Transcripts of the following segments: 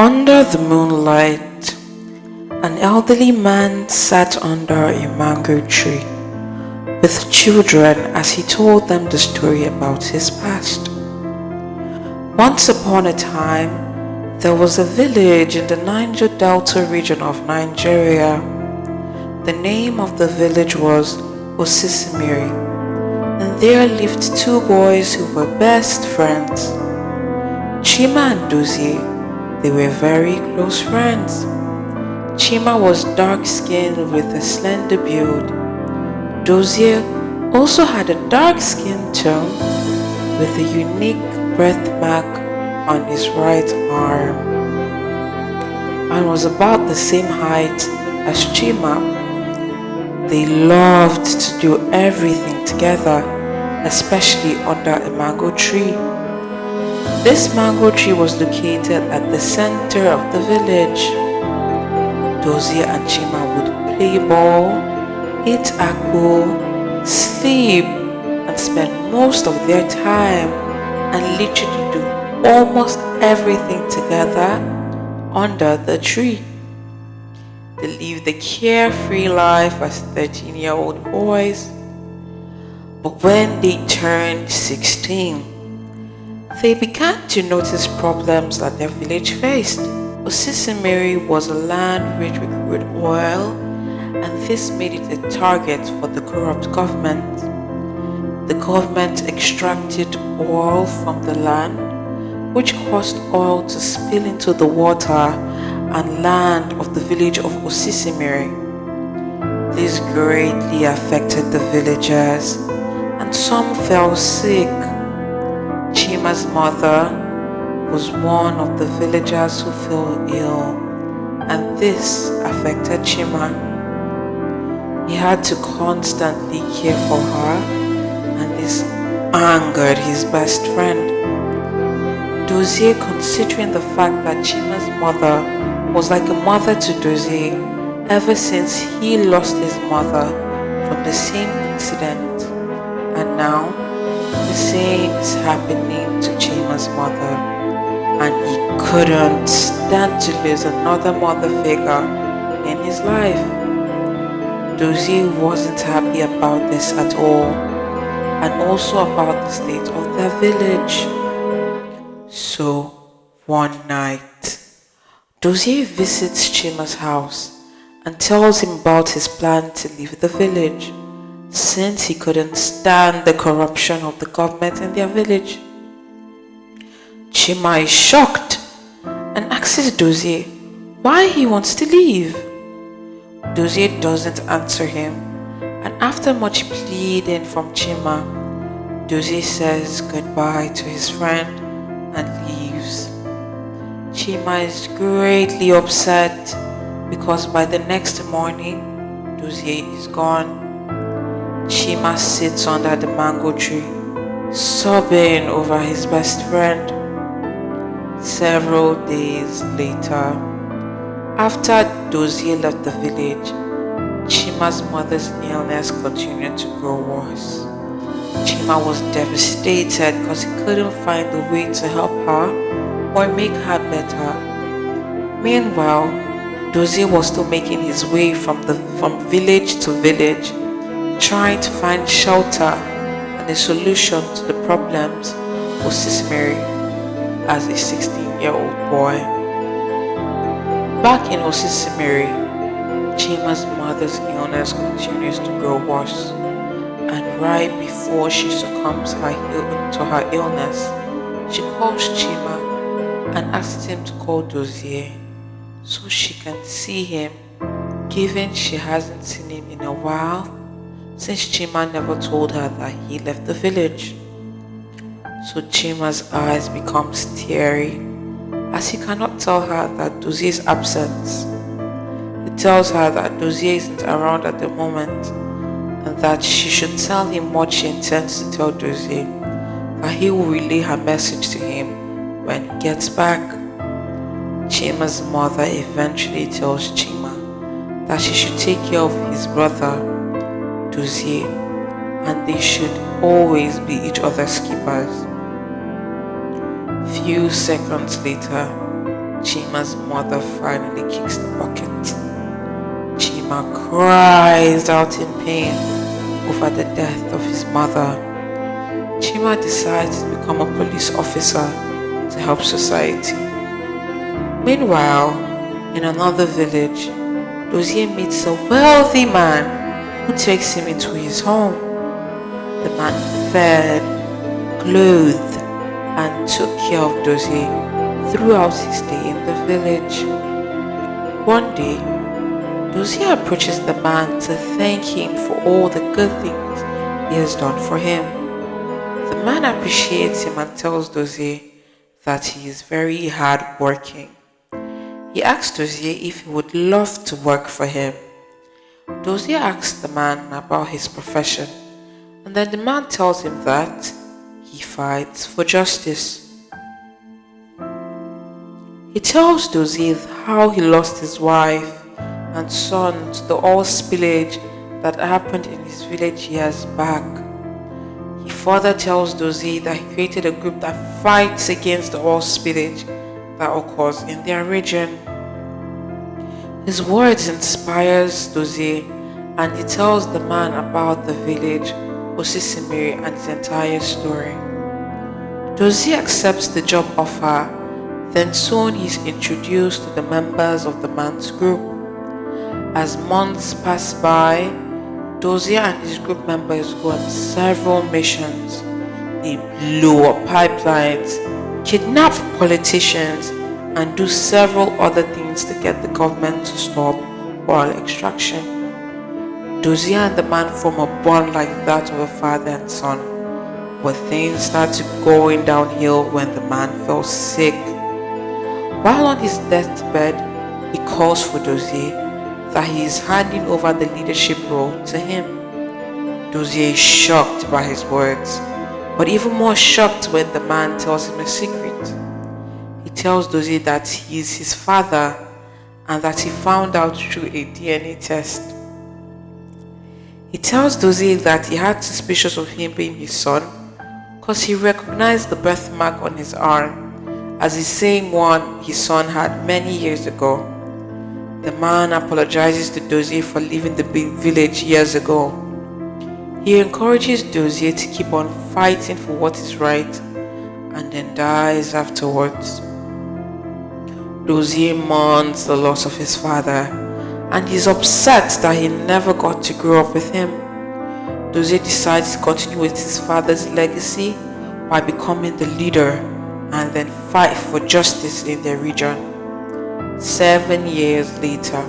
Under the moonlight, an elderly man sat under a mango tree with children as he told them the story about his past. Once upon a time, there was a village in the Niger Delta region of Nigeria. The name of the village was Osisimmiri, and there lived two boys who were best friends. Chima and Dozie. They were very close friends. Chima was dark-skinned with a slender build. Dozie also had a dark skin tone with a unique birthmark on his right arm and was about the same height as Chima. They loved to do everything together, especially under a mango tree. This mango tree was located at the center of the village. Dozie and Chima would play ball, eat akpu, sleep, and spend most of their time and literally do almost everything together under the tree. They lived the carefree life as 13-year-old boys. But when they turned 16, they began to notice problems that their village faced. Osisimmiri was a land rich with crude oil, and this made it a target for the corrupt government. The government extracted oil from the land, which caused oil to spill into the water and land of the village of Osisimmiri. This greatly affected the villagers, and some fell sick. Chima's mother was one of the villagers who fell ill, and this affected Chima. He had to constantly care for her, and this angered his best friend. Dozie, considering the fact that Chima's mother was like a mother to Dozie ever since he lost his mother from the same incident, and now the same is happening to Chima's mother, and he couldn't stand to lose another mother figure in his life. Dozie wasn't happy about this at all, and also about the state of their village. So, one night, Dozie visits Chima's house and tells him about his plan to leave the village, since he couldn't stand the corruption of the government in their village. Chima is shocked and asks Dozie why he wants to leave. Dozie doesn't answer him, and after much pleading from Chima, Dozie says goodbye to his friend and leaves. Chima is greatly upset because by the next morning, Dozie is gone. Chima sits under the mango tree, sobbing over his best friend. Several days later, after Dozie left the village, Chima's mother's illness continued to grow worse. Chima was devastated because he couldn't find a way to help her or make her better. Meanwhile, Dozie was still making his way from village to village, trying to find shelter and a solution to the problems of Osisimmiri as a 16-year-old boy. Back in Osisimmiri, Chima's mother's illness continues to grow worse, and right before she succumbs to her illness, she calls Chima and asks him to call Dozie so she can see him, given she hasn't seen him in a while since Chima never told her that he left the village. So Chima's eyes become teary as he cannot tell her that Dozie is absent. He tells her that Dozie isn't around at the moment, and that she should tell him what she intends to tell Dozie, that he will relay her message to him when he gets back. Chima's mother eventually tells Chima that she should take care of his brother, Dozie, and they should always be each other's keepers. Few seconds later, Chima Chima's mother finally kicks the bucket. Chima cries out in pain over the death of his mother. Chima decides to become a police officer to help society. Meanwhile, in another village, Dozie meets a wealthy man who takes him into his home. The man fed, clothed, and took care of Dozie throughout his stay in the village. One day, Dozie approaches the man to thank him for all the good things he has done for him. The man appreciates him and tells Dozie that he is very hardworking. He asks Dozie if he would love to work for him. Dozie asks the man about his profession, and then the man tells him that he fights for justice. He tells Dozie how he lost his wife and son to the oil spillage that happened in his village years back. He further tells Dozie that he created a group that fights against the oil spillage that occurs in their region. His words inspires Dozie, and he tells the man about the village, Osisimmiri, and his entire story. Dozie accepts the job offer, then soon he's introduced to the members of the man's group. As months pass by, Dozie and his group members go on several missions. They blow up pipelines, kidnap politicians, and do several other things to get the government to stop oil extraction. Dozie and the man form a bond like that of a father and son, but things started going downhill when the man fell sick. While on his deathbed, he calls for Dozie that he is handing over the leadership role to him. Dozie is shocked by his words, but even more shocked when the man tells him a secret. He tells Dozie that he is his father and that he found out through a DNA test. He tells Dozie that he had suspicions of him being his son because he recognized the birthmark on his arm as the same one his son had many years ago. The man apologizes to Dozie for leaving the big village years ago. He encourages Dozie to keep on fighting for what is right and then dies afterwards. Dozie mourns the loss of his father and is upset that he never got to grow up with him. Dozie decides to continue with his father's legacy by becoming the leader and then fight for justice in their region. 7 years later,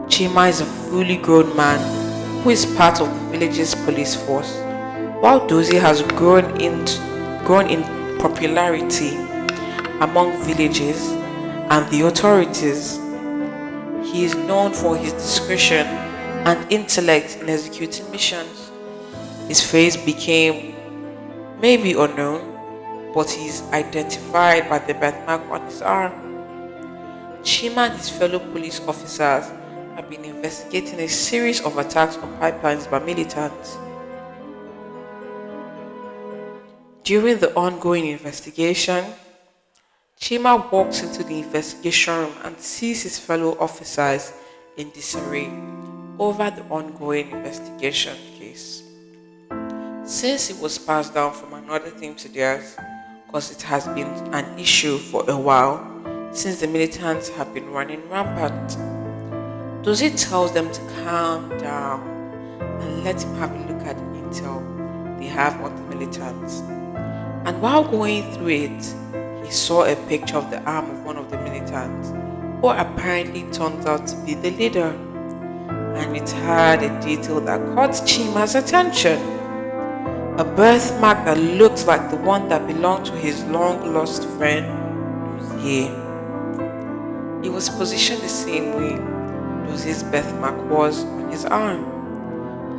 Chima is a fully grown man who is part of the village's police force. While Dozie has grown in popularity among villages and the authorities, he is known for his discretion and intellect in executing missions. His face became maybe unknown, but he is identified by the birthmark on his arm. Chima and his fellow police officers have been investigating a series of attacks on pipelines by militants. During the ongoing investigation, Chima walks into the investigation room and sees his fellow officers in disarray over the ongoing investigation case. Since it was passed down from another team to theirs, because it has been an issue for a while since the militants have been running rampant, Dozie tells them to calm down and let him have a look at the intel they have on the militants. And while going through it, he saw a picture of the arm of one of the militants, who apparently turned out to be the leader, and it had a detail that caught Chima's attention. A birthmark that looked like the one that belonged to his long-lost friend, Dozie. It was positioned the same way Dozie's birthmark was on his arm.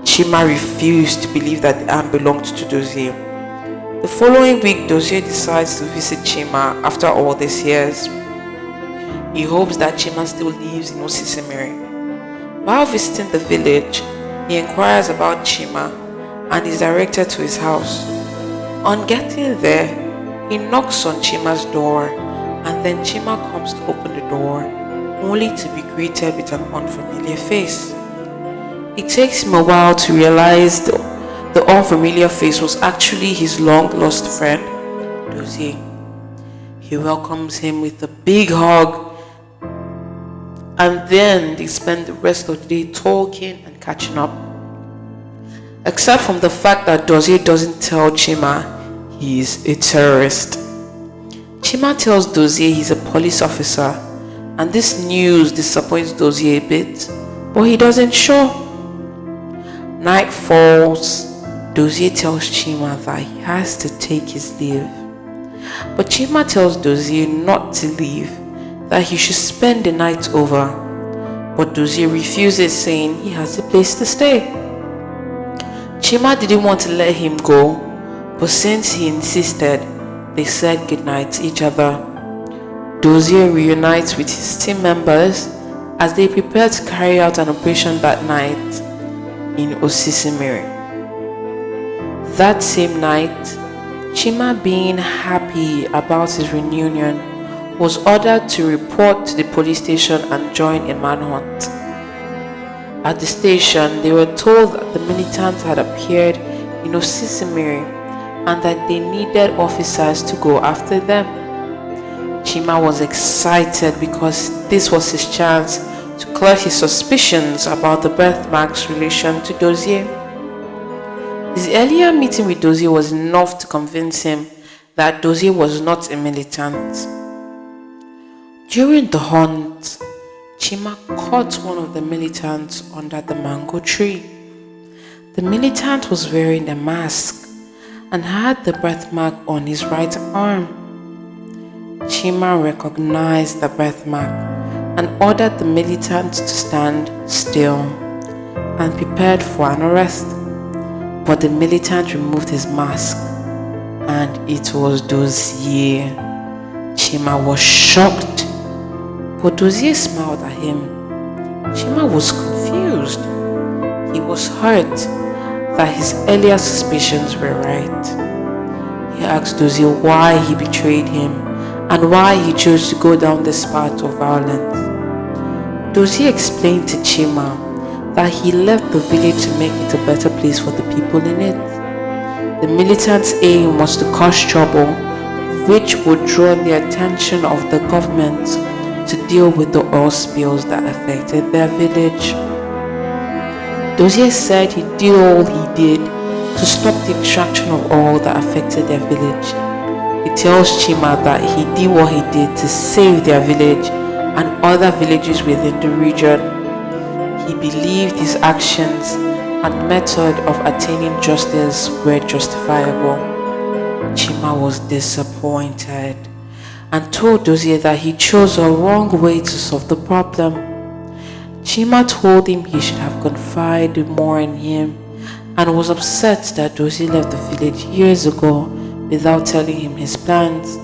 Chima refused to believe that the arm belonged to Dozie. The following week, Dozie decides to visit Chima after all these years. He hopes that Chima still lives in Osisimmiri. While visiting the village, he inquires about Chima and is directed to his house. On getting there, he knocks on Chima's door and then Chima comes to open the door, only to be greeted with an unfamiliar face. It takes him a while to realize the unfamiliar face was actually his long-lost friend, Dozie. He welcomes him with a big hug, and then they spend the rest of the day talking and catching up. Except from the fact that Dozie doesn't tell Chima he's a terrorist. Chima tells Dozie he's a police officer, and this news disappoints Dozie a bit, but he doesn't show. Night falls. Dozie tells Chima that he has to take his leave. But Chima tells Dozie not to leave, that he should spend the night over. But Dozie refuses, saying he has a place to stay. Chima didn't want to let him go, but since he insisted, they said goodnight to each other. Dozie reunites with his team members as they prepare to carry out an operation that night in Osisimmiri. That same night, Chima, being happy about his reunion, was ordered to report to the police station and join a manhunt. At the station, they were told that the militants had appeared in Osisimmiri and that they needed officers to go after them. Chima was excited because this was his chance to clear his suspicions about the birthmark's relation to Dozie. His earlier meeting with Dozie was enough to convince him that Dozie was not a militant. During the hunt, Chima caught one of the militants under the mango tree. The militant was wearing a mask and had the birthmark on his right arm. Chima recognized the birthmark and ordered the militant to stand still and prepared for an arrest. But the militant removed his mask and it was Dozie. Chima was shocked, but Dozie smiled at him. Chima was confused. He was hurt that his earlier suspicions were right. He asked Dozie why he betrayed him and why he chose to go down this path of violence. Dozie explained to Chima that he left the village to make it a better place for the people in it. The militants' aim was to cause trouble, which would draw the attention of the government to deal with the oil spills that affected their village. Dozie said he did all he did to stop the extraction of oil that affected their village. He tells Chima that he did what he did to save their village and other villages within the region. He believed his actions and method of attaining justice were justifiable. Chima was disappointed and told Dozie that he chose a wrong way to solve the problem. Chima told him he should have confided more in him and was upset that Dozie left the village years ago without telling him his plans.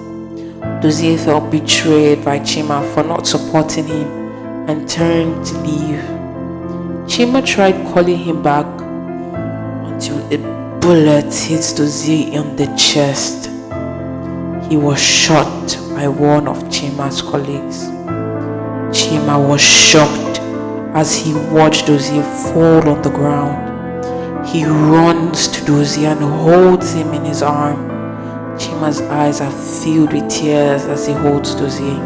Dozie felt betrayed by Chima for not supporting him and turned to leave. Chima tried calling him back until a bullet hit Dozie in the chest. He was shot by one of Chima's colleagues. Chima was shocked as he watched Dozie fall on the ground. He runs to Dozie and holds him in his arm. Chima's eyes are filled with tears as he holds Dozie.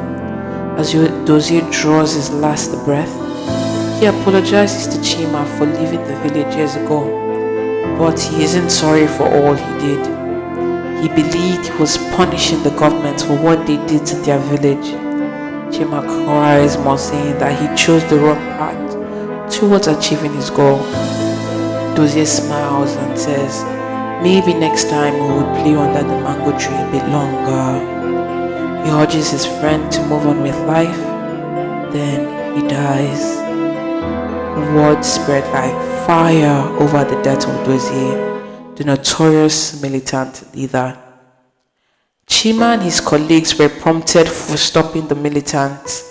As Dozie draws his last breath, he apologizes to Chima for leaving the village years ago, but he isn't sorry for all he did. He believed he was punishing the government for what they did to their village. Chima cries more, saying that he chose the wrong path towards achieving his goal. Dozie smiles and says, maybe next time we would play under the mango tree a bit longer. He urges his friend to move on with life, then he dies. Word spread like fire over the death of Dozie, the notorious militant leader. Chima and his colleagues were prompted for stopping the militants,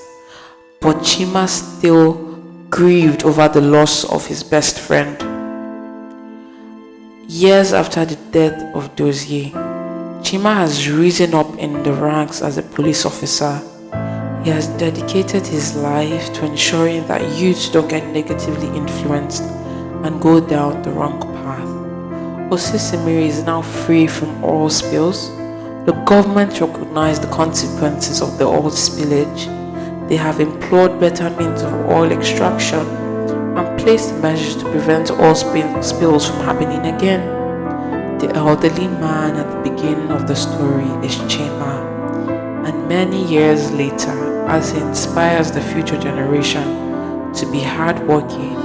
but Chima still grieved over the loss of his best friend. Years after the death of Dozie, Chima has risen up in the ranks as a police officer. He has dedicated his life to ensuring that youths don't get negatively influenced and go down the wrong path. Osisimmiri is now free from oil spills. The government recognized the consequences of the oil spillage. They have implored better means of oil extraction and placed measures to prevent oil spills from happening again. The elderly man at the beginning of the story is Chima, and many years later, as he inspires the future generation to be hardworking